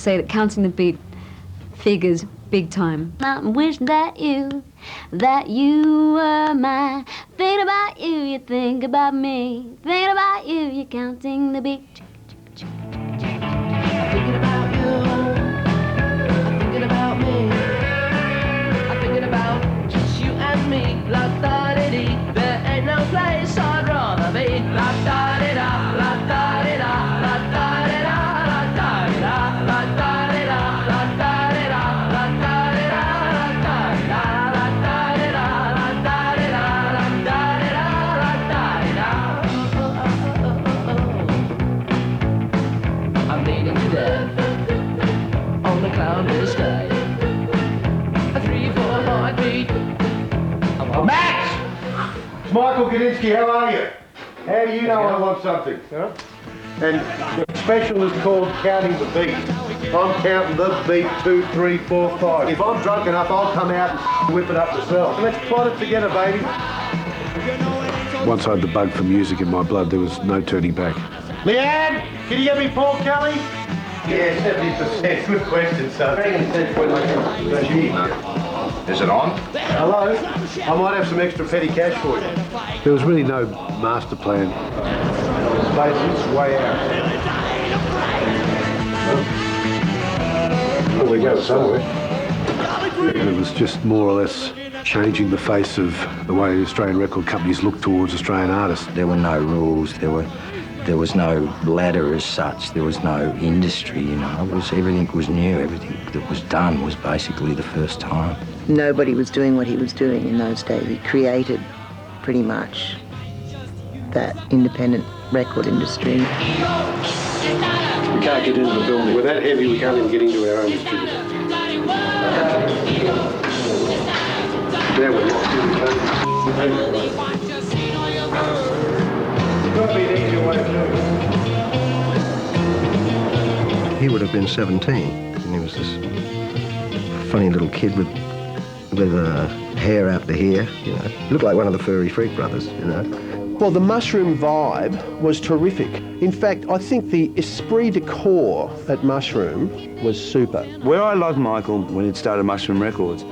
say that counting the beat figures big time. I wish that you were mine. Think about you think about me. Think about you're counting the beat. Thinking about you, I'm thinking about me. I'm thinking about just you and me. La da di dee, there ain't no place I'd rather be. La da di da, la da di da, la da di da, la da di da, la da di da, la da di da, la da di da, la da di da, la da di da, la da di da, la da di da, la da di da. I'm bleeding to death on the cloudless day. A 3-4 heartbeat. Max! It's Michael Gudinski, how are you? How do you know I want something? Huh? And the special is called Counting the Beat. I'm counting the beat, 2, 3, 4, 5. If I'm drunk enough, I'll come out and whip it up myself. So let's plot it together, baby. Once I had the bug for music in my blood, there was no turning back. Leanne, can you get me Paul Kelly? Yeah, 70%. Good question, son. Is it on? Hello? I might have some extra petty cash for you. There was really no master plan. It's way out. Well, we go somewhere. It was just more or less changing the face of the way Australian record companies look towards Australian artists. There were no rules. There was no ladder as such. There was no industry, you know. Everything was new. Everything that was done was basically the first time. Nobody was doing what he was doing in those days. He created pretty much that independent record industry. We can't get into the building. We're that heavy, we can't even get into our own distributor. There we're lost in the got to be an easier way of doing it. He would have been 17, and he was this funny little kid with hair out to here, you know. He looked like one of the Furry Freak brothers, you know. Well, the Mushroom vibe was terrific. In fact, I think the esprit de corps at Mushroom was super. Where I loved Michael when he'd started Mushroom Records,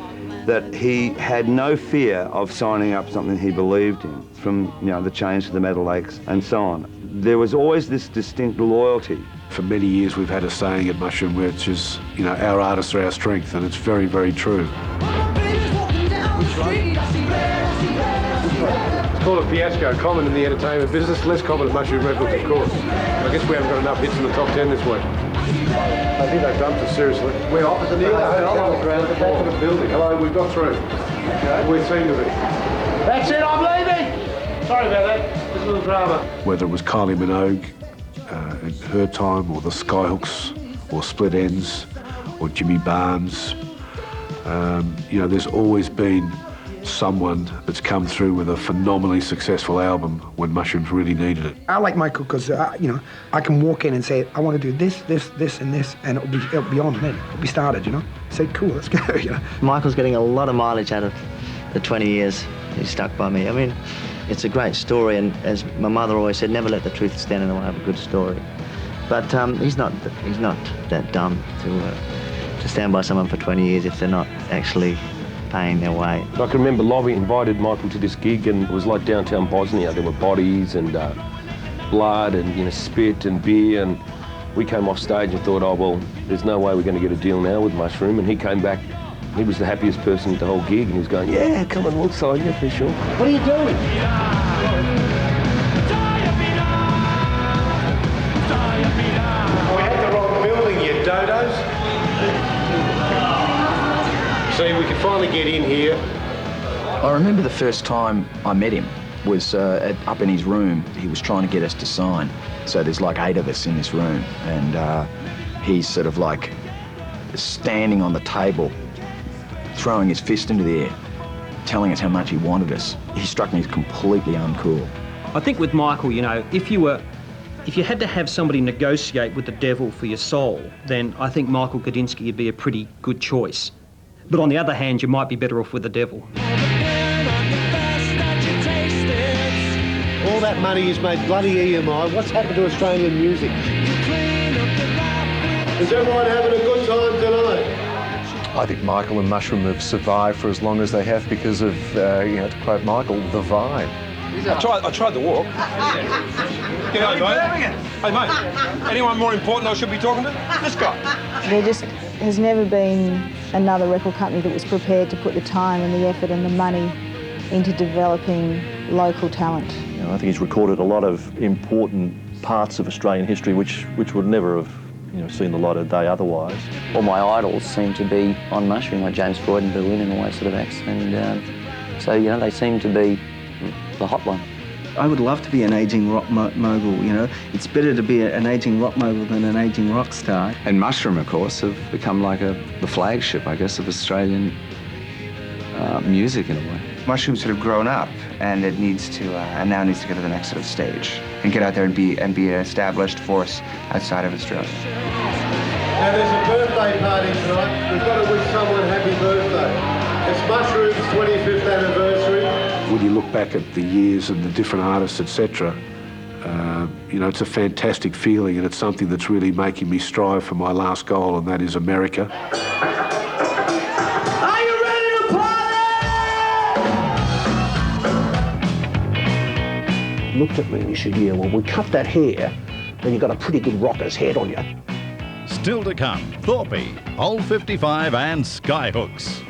that he had no fear of signing up something he believed in, from, you know, the Chains to the Metal Lakes and so on. There was always this distinct loyalty. For many years we've had a saying at Mushroom which is, you know, our artists are our strength, and it's very, very true. It's called a fiasco, common in the entertainment business, less common at Mushroom Records, of course. I guess we haven't got enough hits in the top 10 this week. I think they've dumped us, seriously. We're opposite the hotel on the ground at the back of the building. Hello, we've got through. Okay. We seem to be. That's it, I'm leaving! Sorry about that. Just a little drama. Whether it was Kylie Minogue in her time, or the Skyhooks, or Split Ends, or Jimmy Barnes, you know, there's always been someone that's come through with a phenomenally successful album when Mushrooms really needed it. I like Michael because, you know, I can walk in and say, I want to do this, this, this, and this, and it'll be on then. It'll be started, you know. Say, cool, let's go, you know. Michael's getting a lot of mileage out of the 20 years he's stuck by me. I mean, it's a great story, and as my mother always said, never let the truth stand in the way of a good story. But he's not that dumb to stand by someone for 20 years if they're not actually paying their way. I can remember Lovey invited Michael to this gig, and it was like downtown Bosnia. There were bodies and blood and, you know, spit and beer, and we came off stage and thought, oh well, there's no way we're going to get a deal now with Mushroom. And he came back. He was the happiest person at the whole gig, and he was going, yeah, come on, we'll sign you for sure. What are you doing? We had the wrong building, you dodos. See, we could finally get in here. I remember the first time I met him was up in his room. He was trying to get us to sign. So there's like 8 of us in this room, and he's sort of like standing on the table, throwing his fist into the air, telling us how much he wanted us. He struck me as completely uncool. I think with Michael, you know, if you had to have somebody negotiate with the devil for your soul, then I think Michael Gudinski would be a pretty good choice. But on the other hand, you might be better off with the devil. All that money is made bloody EMI. What's happened to Australian music? Is everyone having a good time tonight? I think Michael and Mushroom have survived for as long as they have because of, to quote Michael, the vibe. I tried to walk. G'day, mate. Hey, mate. Anyone more important I should be talking to? This guy. There just has never been another record company that was prepared to put the time and the effort and the money into developing local talent. I think he's recorded a lot of important parts of Australian history which would never have seen the light of day otherwise. All my idols seem to be on Mushroom, like James Freudenberg and all those sort of acts, and so they seem to be the hot one. I would love to be an ageing rock mogul, It's better to be an ageing rock mogul than an ageing rock star. And Mushroom, of course, have become like the flagship, I guess, of Australian music in a way. Mushroom's sort of grown up, and it needs to, and now needs to go to the next sort of stage and get out there and be an established force outside of Australia. Now there's a birthday party tonight. We've got to wish someone happy birthday. It's Mushroom's 25th anniversary. When you look back at the years and the different artists, etc., it's a fantastic feeling, and it's something that's really making me strive for my last goal, and that is America. Are you ready to party? Looked at me and he said, yeah, well, we cut that hair, then you've got a pretty good rocker's head on you. Still to come, Thorpe, Old 55 and Skyhooks.